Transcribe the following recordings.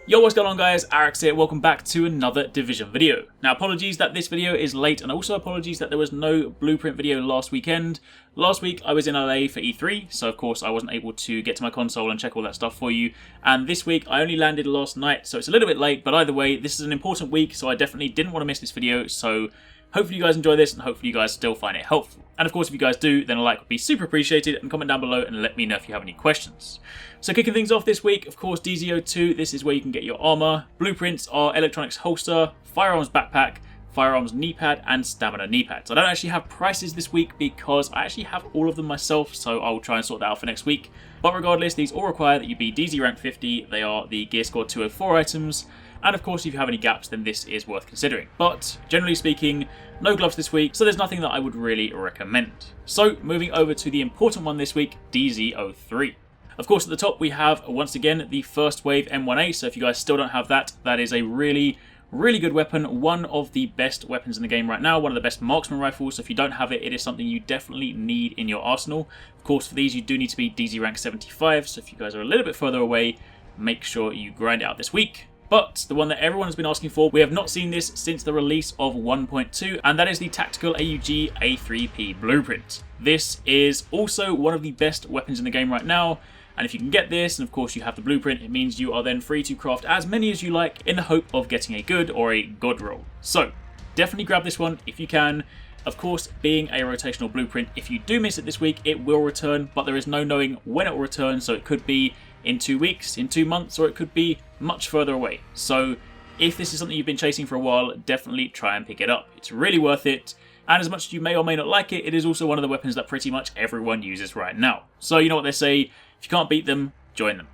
Yo, what's going on guys, Arekkz here, welcome back to another Division video. Now apologies that this video is late and also apologies that there was no Blueprint video last weekend. Last week I was in LA for E3, so of course I wasn't able to get to my console and check all that stuff for you. And this week I only landed last night, so it's a little bit late, but either way, this is an important week, so I definitely didn't want to miss this video, so hopefully you guys enjoy this and hopefully you guys still find it helpful. And of course if you guys do, then a like would be super appreciated, and comment down below and let me know if you have any questions. So kicking things off this week, of course D02, this is where you can get your armor. Blueprints are electronics holster, firearms backpack, firearms knee pad and stamina knee pads. I don't actually have prices this week because I actually have all of them myself, so I will try and sort that out for next week. But regardless, these all require that you be DZ rank 50, they are the gear score 204 items. And of course, if you have any gaps, then this is worth considering. But generally speaking, no gloves this week, so there's nothing that I would really recommend. So moving over to the important one this week, DZ03. Of course, at the top we have, once again, the first wave M1A, so if you guys still don't have that, that is a really good weapon, one of the best weapons in the game right now, one of the best marksman rifles, so if you don't have it, it is something you definitely need in your arsenal. Of course, for these you do need to be DZ rank 75, so if you guys are a little bit further away, make sure you grind it out this week. But the one that everyone has been asking for, we have not seen this since the release of 1.2, and that is the tactical AUG A3P Blueprint. This is also one of the best weapons in the game right now, and if you can get this, and of course you have the blueprint, it means you are then free to craft as many as you like in the hope of getting a good or a god roll. So definitely grab this one if you can. Of course, being a rotational blueprint, if you do miss it this week, it will return, but there is no knowing when it will return, so it could be in 2 weeks, in 2 months, or it could be much further away. So if this is something you've been chasing for a while, definitely try and pick it up. It's really worth it. And as much as you may or may not like it, it is also one of the weapons that pretty much everyone uses right now. So you know what they say, if you can't beat them, join them.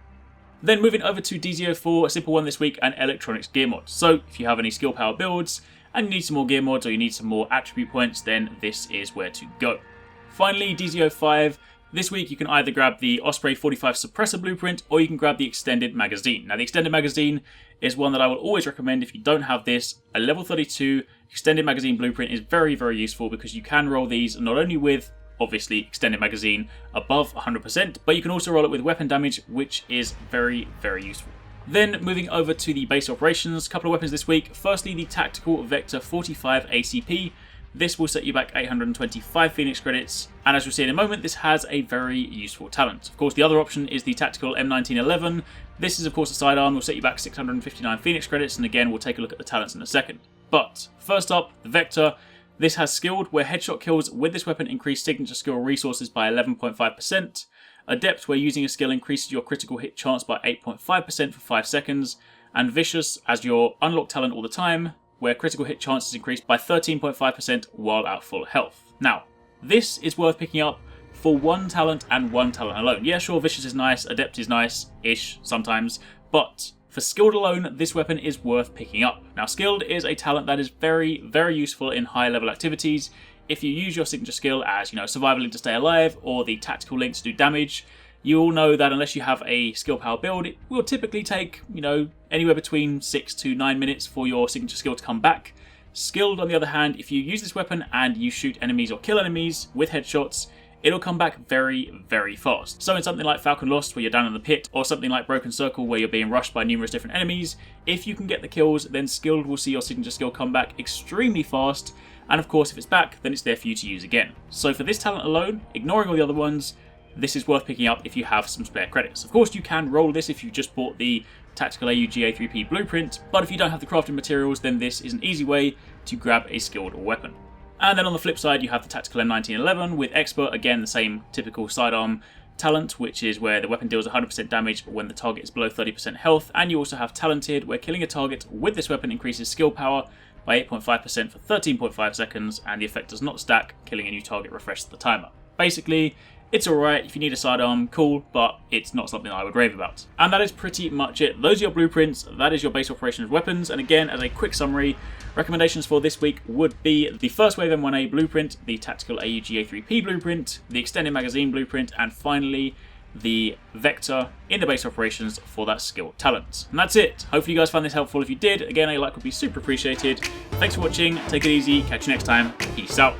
Then moving over to D04, a simple one this week, and electronics gear mods. So if you have any skill power builds, and you need some more gear mods, or you need some more attribute points, then this is where to go. Finally, D05. This week you can either grab the Osprey 45 Suppressor Blueprint, or you can grab the Extended Magazine. Now the Extended Magazine is one that I will always recommend if you don't have this. A level 32 Extended Magazine Blueprint is very useful because you can roll these not only with, obviously, Extended Magazine above 100%, but you can also roll it with weapon damage, which is very useful. Then moving over to the base operations, a couple of weapons this week. Firstly, the Tactical Vector 45 ACP. This will set you back 825 Phoenix credits, and as you'll see in a moment, this has a very useful talent. Of course, the other option is the Tactical M1911. This is of course a sidearm, will set you back 659 Phoenix credits, and again, we'll take a look at the talents in a second. But first up, the Vector. This has Skilled, where headshot kills with this weapon increase signature skill resources by 11.5%. Adept, where using a skill increases your critical hit chance by 8.5% for 5 seconds. And Vicious, as your unlocked talent all the time, where critical hit chance is increased by 13.5% while at full health. Now, this is worth picking up for one talent and one talent alone. Yeah, sure, Vicious is nice, Adept is nice-ish sometimes, but for Skilled alone, this weapon is worth picking up. Now, Skilled is a talent that is very useful in higher level activities. If you use your signature skill as, Survival Link to stay alive, or the Tactical Link to do damage, you all know that unless you have a skill power build, it will typically take, anywhere between 6 to 9 minutes for your signature skill to come back. Skilled, on the other hand, if you use this weapon and you shoot enemies or kill enemies with headshots, it'll come back very fast. So in something like Falcon Lost, where you're down in the pit, or something like Broken Circle, where you're being rushed by numerous different enemies, if you can get the kills, then Skilled will see your signature skill come back extremely fast, and of course if it's back, then it's there for you to use again. So for this talent alone, ignoring all the other ones, this is worth picking up if you have some spare credits. Of course, you can roll this if you just bought the Tactical AUG A3P Blueprint, but if you don't have the crafting materials, then this is an easy way to grab a skilled weapon. And then on the flip side, you have the Tactical M1911 with Expert, again the same typical sidearm talent, which is where the weapon deals 100% damage when the target is below 30% health, and you also have Talented, where killing a target with this weapon increases skill power by 8.5% for 13.5 seconds, and the effect does not stack, killing a new target refreshes the timer. Basically, it's alright. If you need a sidearm, cool, but it's not something I would rave about. And that is pretty much it. Those are your blueprints, that is your base operations weapons, and again, as a quick summary, recommendations for this week would be the first wave M1A blueprint, the tactical AUG A3P blueprint, the extended magazine blueprint, and finally, the Vector in the base operations for that skill talent. And that's it. Hopefully you guys found this helpful. If you did, again, a like would be super appreciated. Thanks for watching, take it easy, catch you next time, peace out.